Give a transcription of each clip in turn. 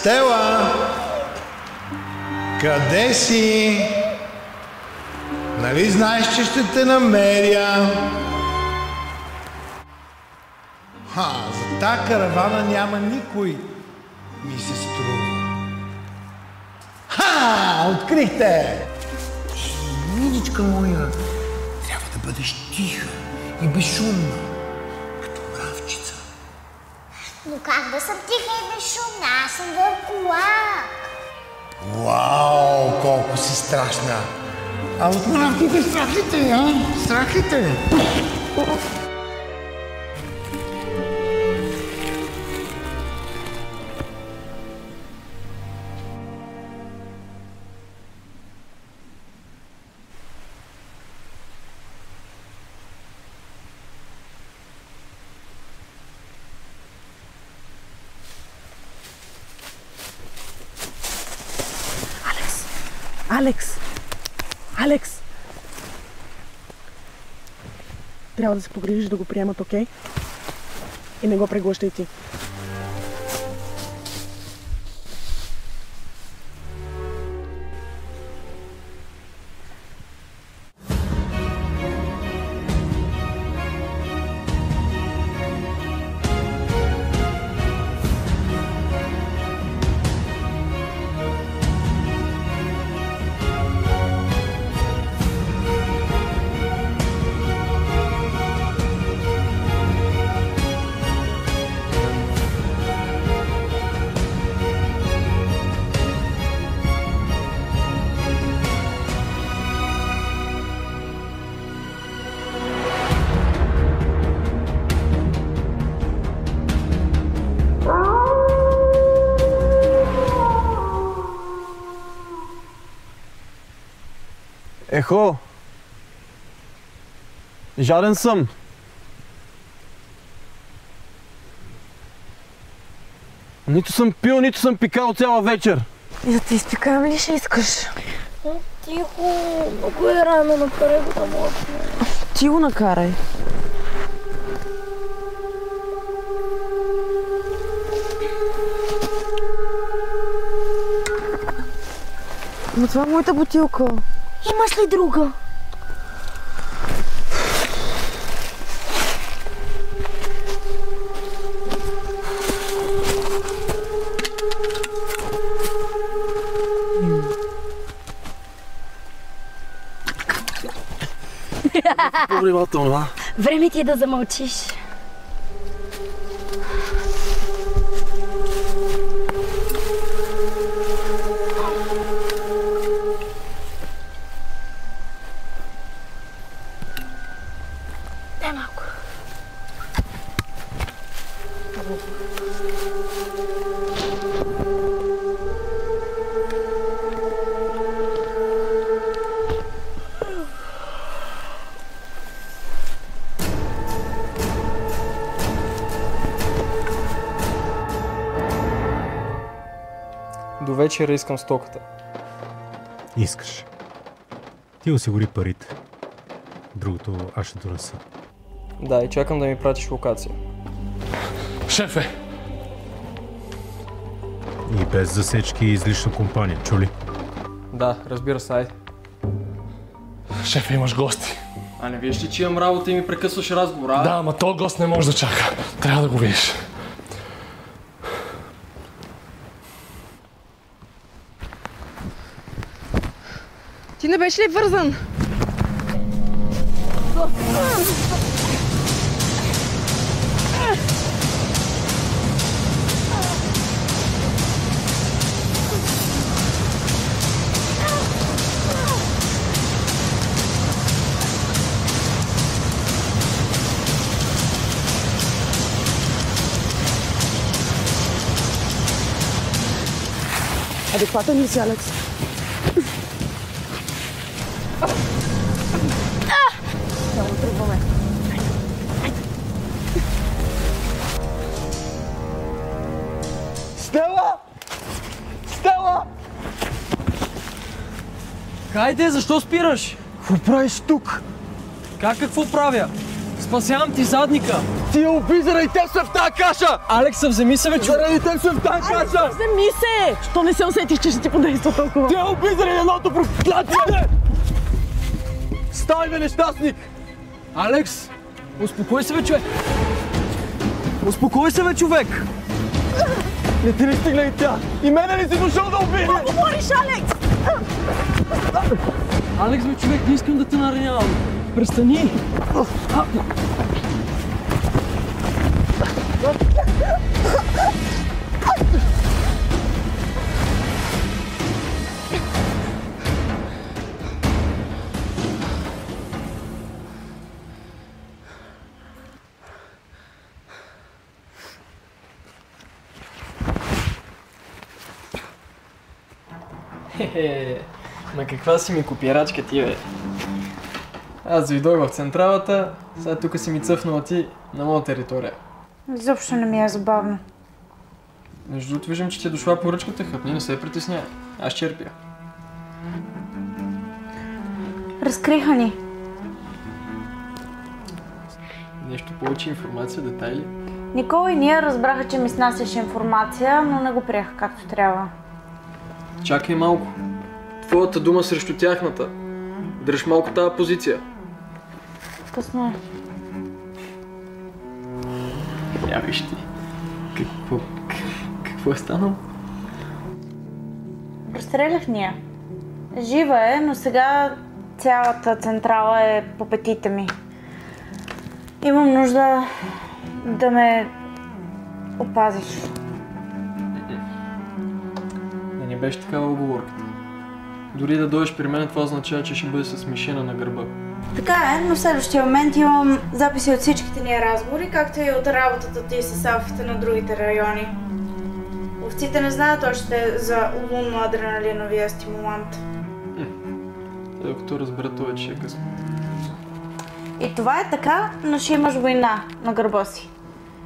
Стела! Къде си? Нали знаеш, че ще те намеря? За тази каравана няма никой, ми се струва. Открихте! Миличка моя, трябва да бъдеш тиха и безшумна, като мравчица. Но как да съм тиха и безшумна? Аз съм вълколак. Вау, колко си страшна! А от мравките страхите, а? Страхите! Алекс! Трябва да се погрижиш да го приемат, окей? И не го преглъщай ти. Ехо! Жаден съм! Нито съм пил, нито съм пикал цяла вечер. И да ти изпикаем ли ще искаш? Тихо, много е рано, накарай го да мога. Ти го накарай. Но това е моята бутилка. Имаш ли друга? По-внимателно, а? Време ти е да замълчиш. Дай малко. До вечера искам стоката. Искаш. Ти осигури парите. Другото аз ще донеса. Да, и чакам да ми пратиш локация. Шефе! И без засечки и излишна компания, чули? Да, разбира се, айде. Шефе, имаш гости. А не виж ли, че имам работа и ми прекъсваш разговора? Да, ама то гост не може да чака. Трябва да го видиш. Ти не беше ли вързан? Адекватен ли си, Алекс? Трябва да тръгваме. Стела! Стела! Хайде, защо спираш? Какво правиш тук? Как какво правя? Спасявам ти задника! Ти я уби, заради теб съм в тази каша! Алекса, вземи се, бе, човек! Заради теб съм в тази каша! Вземи се! Що не се усетиш, че ще ти подейства толкова? Ти я уби, заради едното проклятие! Стай, бе, нещастник! Алекс! Успокой се, бе, човек! Успокой се, бе, човек! Не ти ли стигна и тя? И мене ли си дошъл да убие? Какво говориш, Алекс? Алекс, бе, човек, не искам да те наранявам. Престани! Ма каква си ми копирачка ти, бе? Аз дойдох в централата, сега тук си ми цъфнала ти на моя територия. Изобщо не ми е забавно. Между другото виждам, че ти е дошла поръчката, хъпни, не се притесняй. Аз черпя. Разкриха ни. Нещо повече информация, детайли? Никола и ние разбраха, че ми снасяш информация, но не го приеха както трябва. Чакай малко. Твоята дума срещу тяхната. Дръж малко тази позиция. Късно е. Я виж ти. Какво е станало? Разстрелях ни я. Жива е, но сега цялата централа е по петите ми. Имам нужда да ме опазиш. Да не беше такава оговорката. Дори да дойдеш при мен, това означава, че ще бъде с мишена на гърба. Така е, но в следващия момент имам записи от всичките ни разговори, както и от работата ти с алфите на другите райони. Овците не знаят още за лунно-адреналиновия стимулант. Докато разбера това, че е късно. И това е така, но ще имаш война на гърба си.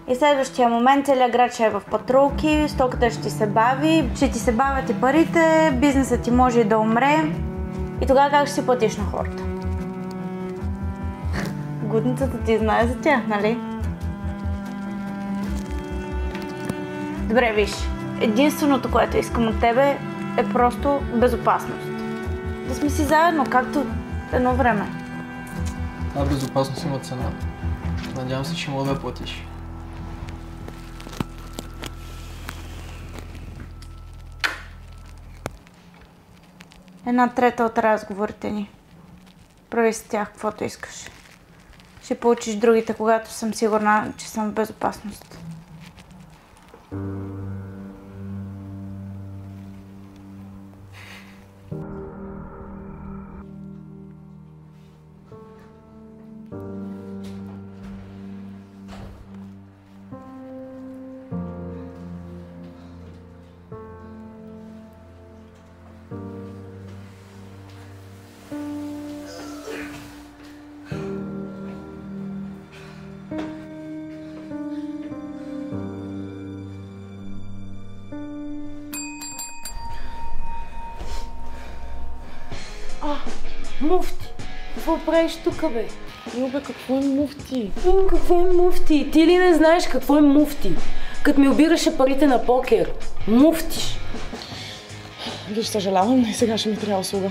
И следващия момент целият град ще е в патрулки, стоката ще ти се бави, ще ти се бавят и парите, бизнесът ти може и да умре. И тогава как ще си платиш на хората? Гудницата ти знае за тях, нали? Добре, виж. Единственото, което искам от тебе е просто безопасност. Да сме си заедно, както едно време. Тази безопасност има цена. Надявам се, че мога да я платиш. Една трета от разговорите ни. Прави с тях каквото искаш. Ще получиш другите, когато съм сигурна, че съм в безопасност. Муфти! Какво правиш тук, бе? Любе, какво е муфти? Какво е муфти? Ти ли не знаеш какво е муфти? Като ми обираше парите на покер. Муфтиш! Виж, съжалявам, и сега ще ми трябва услуга.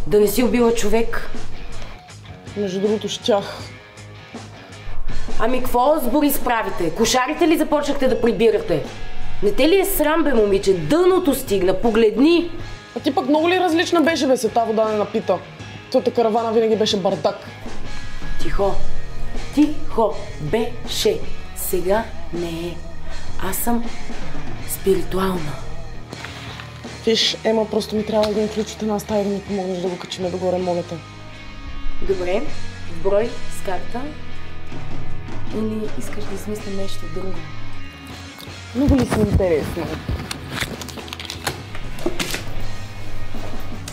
Да не си убила човек. Между другото, щях. Ами какво сбори справите? Кошарите ли започнахте да прибирате? Не те ли е срам, бе, момиче? Дъното стигна, погледни! А ти пък много ли различна беше, бе, се та вода не напита? Цялата каравана винаги беше бардак. Тихо! Тихо! Беше! Сега не е. Аз съм спиритуална. Виж, Ема, просто ми трябва един ключ от една стая да ми помогнеш да го качиме догоре, моля те. Добре, в брой с карта. Или искаш да измислим нещо друго? Много ли си интересна?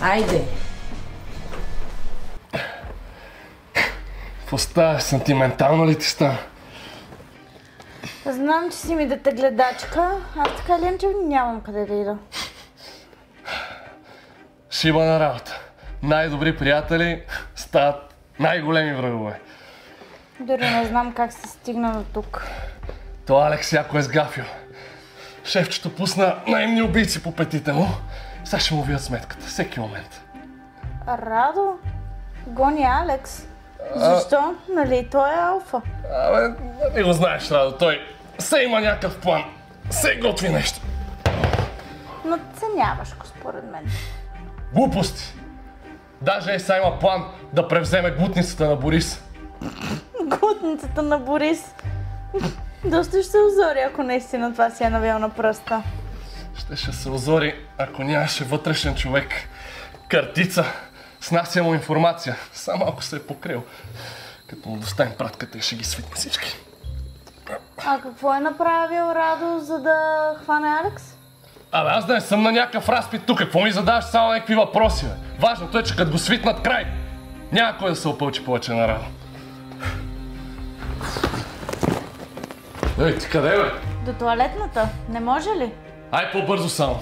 Айде! Какво става? Сантиментално ли ти става? Знам, че си ми дете гледачка, аз така ли че нямам къде да ида. Шибана работа. Най-добри приятели стават Най-големи врагове. Дори не знам как се стигна до тук. То Алекс яко е сгафил. Шефчето пусна наемни убийци по петите му. Сега ще му вият сметката, всеки момент. Радо? Гони Алекс? Защо? Нали той е алфа? Абе, не го знаеш, Радо, той все има някакъв план. Все готви нещо. Надценяваш го, според мен. Глупости! Даже сега има план да превземе глутницата на Борис. Глутницата на Борис? Доста ще се озори, ако наистина това си е навял на пръста. Ще се озори, ако нямаше вътрешен човек. Картица. Снася му информация. Само ако се е покрил. Като му доставим пратката и ще ги свитне всички. А какво е направил Радо, за да хване Алекс? Абе, аз да не съм на някакъв разпит тук. Какво ми задаваш само някакви въпроси, бе? Важното е, че като го свитнат край, няма кой да се опълчи повече на Радо. Ей, ти къде, бе? До тоалетната. Не може ли? Ай, по-бързо само.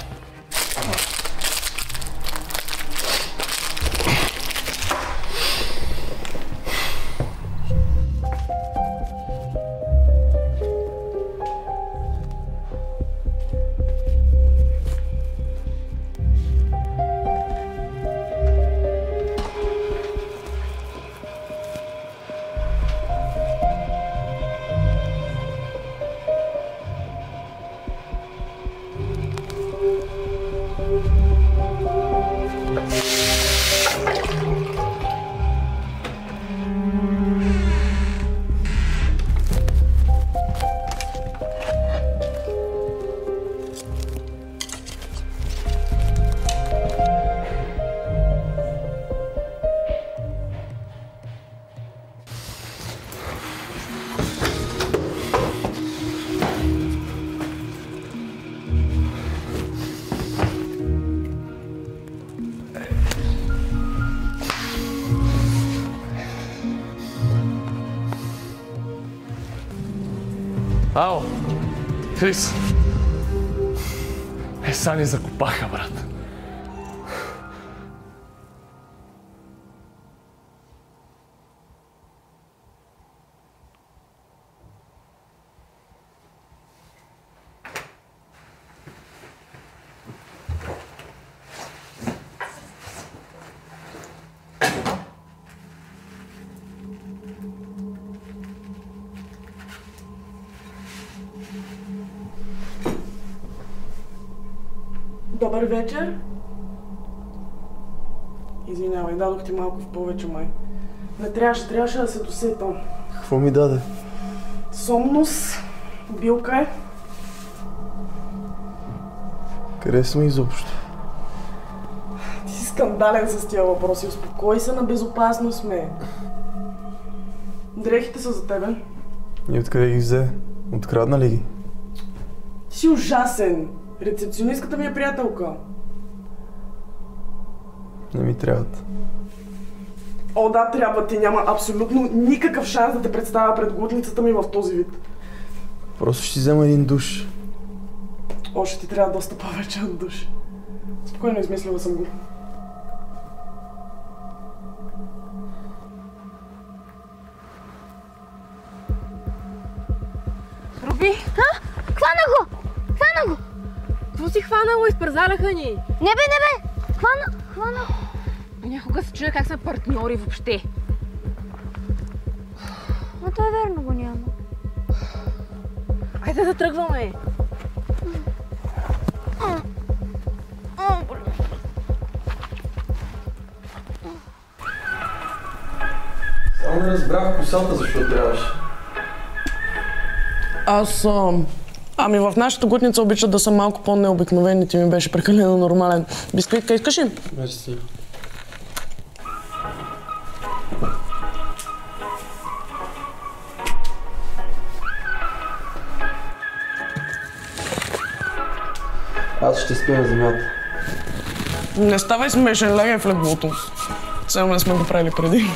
Ало, Крис. Са ни закопаха, брат. Добър вечер. Извинявай, дадох ти малко в повече, май. Не трябваше да се досетам. Какво ми даде? Сомнус, билка е. Къде сме изобщо? Ти си скандален с тия въпроси. Успокой се, на безопасно сме. Дрехите са за тебе. И откъде ги взе? Открадна ли ги? Ти си ужасен. Рецепционистката ми е приятелка. Не ми трябват. О, да, трябва ти. Няма абсолютно никакъв шанс да те представя пред глутницата ми в този вид. Просто ще си взема един душ. Още ти трябва доста повече от душ. Спокойно, измислила съм го. Руби! Хвана го! Хвана го! Какво си хванало? Изпързаляха ни! Не бе! Хвана! Някога се чуя как сме партньори въобще. Но това е верно, го няма. Айде да тръгваме! Само не разбрах косата, защо трябваше. Ами в нашата глутница обичат да са малко по-необикновени, ти ми беше прекалено нормален. Бисквитка искаш ли? Мерси. Аз ще спя на земята. Не ставай смешен, лягай в леглото. Само не сме го правили преди.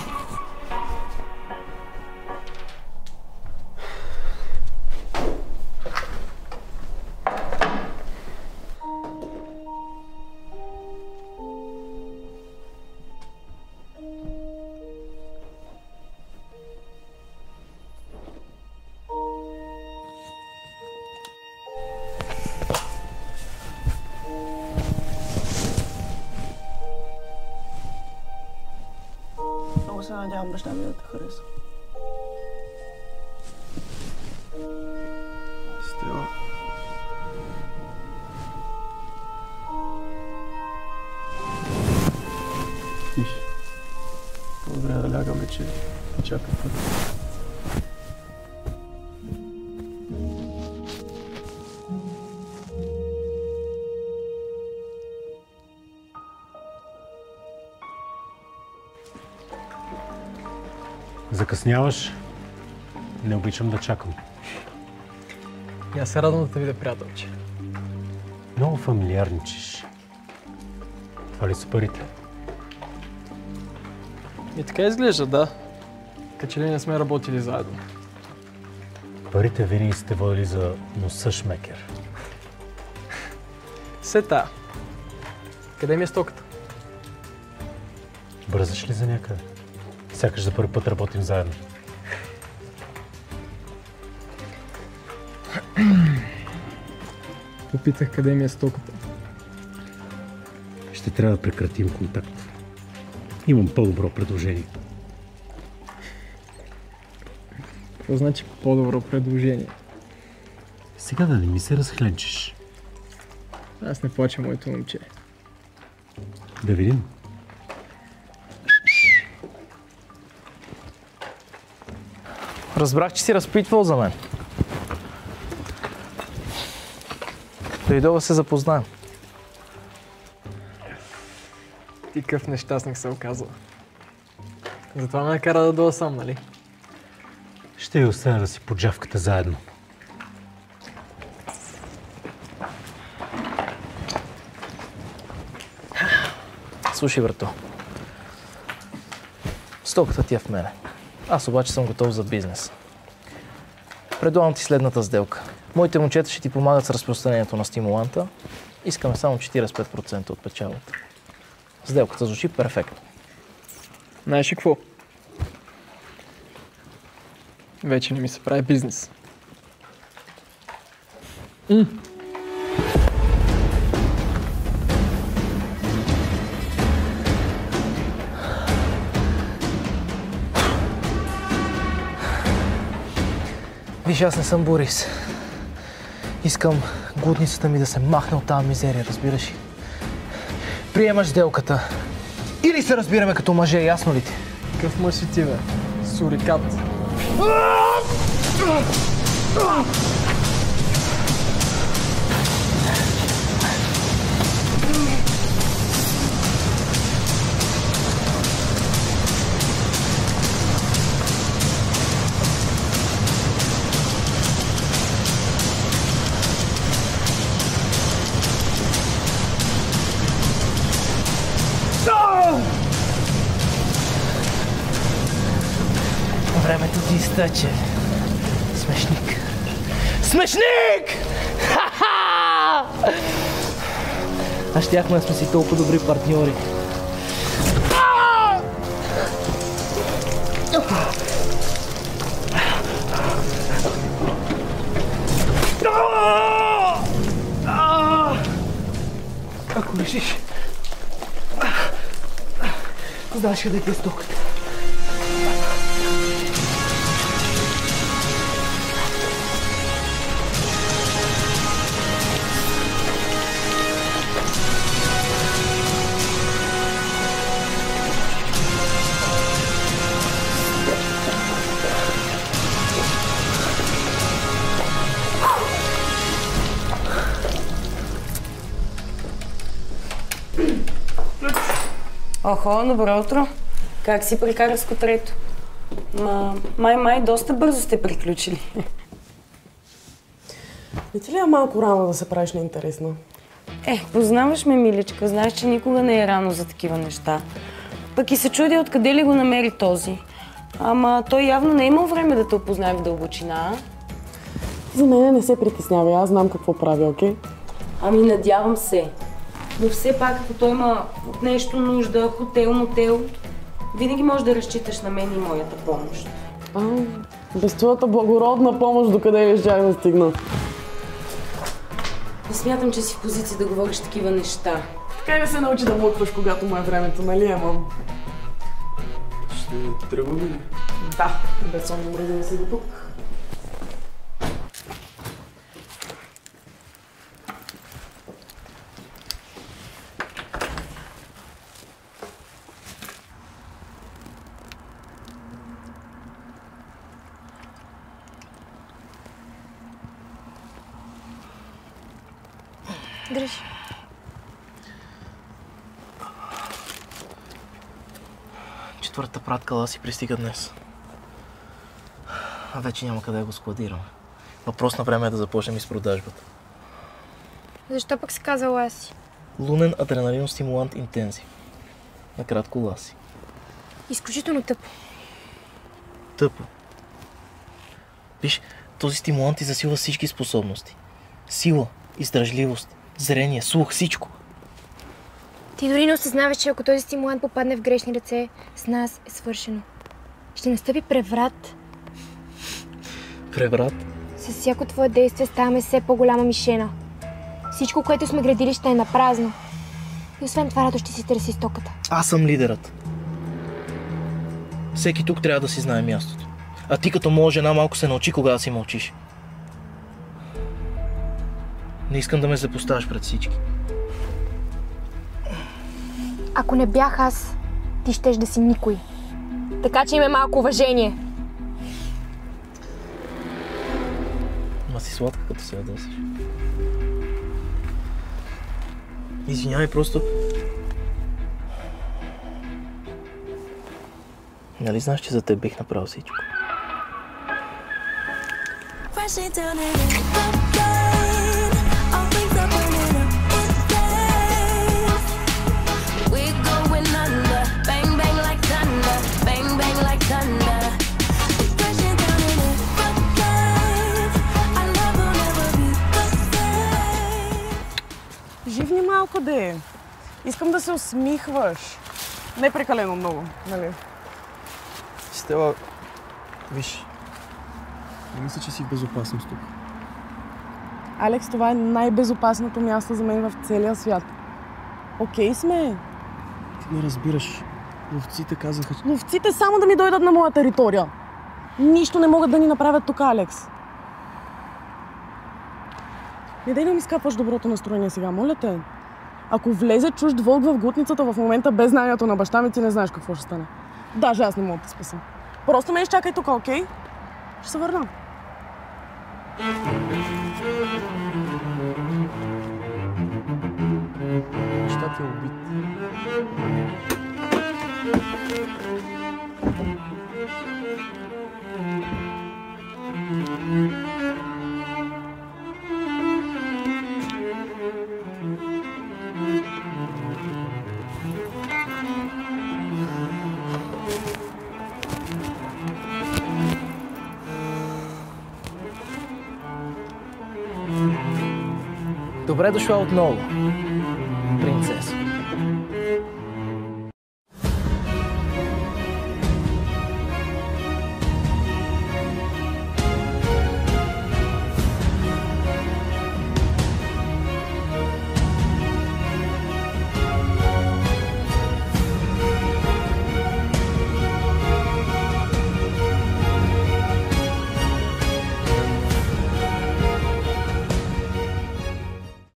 се надявам баща ми да те хареса. Стела. Тиш. По-добре да лягаме, че чака път. Закъсняваш. Не обичам да чакам. И аз се радвам да те видя, приятелче. Много фамилиарничиш. Това ли са парите? И така изглежда, да. Като че ли не сме работили заедно. Парите винаги сте водили за носа шмекер. Сета. Къде ми е стоката? Бързаш ли за някъде? Сякаш за първи път работим заедно. Попитах къде ми е стоката. Ще трябва да прекратим контакт. Имам по-добро предложение. Какво значи по-добро предложение? Сега да не ми се разхленчиш. Аз не плача, моето момче. Да видим. Разбрах, че си разпитвал за мен. Дойдох да се запознаем. Ти къв нещастник се оказва. Затова ме кара да дойда сам, нали? Ще я оставя да си под джавката заедно. Слушай, брато. Стоката ти е в мене. Аз обаче съм готов за бизнес. Предлагам ти следната сделка. Моите момчета ще ти помагат с разпространението на стимуланта. Искаме само 45% от печалата. Сделката звучи перфектно. Знаеш ли какво? Вече не ми се прави бизнес. Виж, аз не съм Борис. Искам глутницата ми да се махне от тази мизерия, разбираш ли? Приемаш сделката. Или се разбираме като мъже, ясно ли ти? Какъв мъж си ти, бе? Сурикат. Времето ти изтече. Смешник. Смешник! Ха-ха! А щяхме да сме си толкова добри партньори. Ако решиш, знаеш къде ти е стоката. Охо, добро утро. Как си прекара скутрето? Май, доста бързо сте приключили. Не ти ли е малко рано да се правиш неинтересна? Познаваш ме, миличка. Знаеш, че никога не е рано за такива неща. Пък и се чудя откъде ли го намери този. Ама той явно не е имал време да те опознае в дълбочина. За мен не се притеснявай, аз знам какво прави, окей? Ами надявам се. Но все пак, ако той има от нещо нужда, хотел, мотел, винаги можеш да разчиташ на мен и моята помощ. Без твоята благородна помощ докъде ли щях да стигна? Не смятам, че си в позиция да говориш такива неща. Как да се научи да млъкваш, когато му е времето, нали, мам? Ще Ще тръгваме ли? Да, безсонно мръзна си до тук. Дръж. Четвъртата пратка Ласи пристига днес. А вече няма къде да го складираме. Въпрос на време е да започнем и с продажбата. Защо пък се казва Ласи? Лунен адреналин стимулант интензив. Накратко Ласи. Изключително тъпо. Тъпо. Виж, този стимулант ти засилва всички способности. Сила, издръжливост, зрение, слух, всичко. Ти дори не осъзнаваш, че ако този стимулант попадне в грешни ръце, с нас е свършено. Ще настъпи преврат. Преврат? С всяко твое действие ставаме все по-голяма мишена. Всичко, което сме градили, ще е напразно. И освен това, Радо ще си търси стоката. Аз съм лидерът. Всеки тук трябва да си знае мястото. А ти като моя жена малко се научи кога да си мълчиш. Не искам да ме запоставаш пред всички. Ако не бях аз, ти щеш да си никой. Така че има малко уважение. Ма си сладка, като се ядосаш. Извинявай, просто... Нали знаеш, че за теб бих направил всичко? Живни малко де. Искам да се усмихваш. Не прекалено много, нали? Стела, виж, не мисля, че си в безопасност тук. Алекс, това е най-безопасното място за мен в целия свят. Окей сме. Ти не разбираш. Ловците казаха, че... Ловците само да ми дойдат на моя територия. Нищо не могат да ни направят тук, Алекс. Не дай да ми скапваш доброто настроение сега, моля те. Ако влезе чужд вълк в глутницата в момента без знанието на баща ми, ти не знаеш какво ще стане. Даже аз не мога да те спасам. Просто ме изчакай тук, окей? Ще се върна. Баща ти е убит. Добре дошла отново.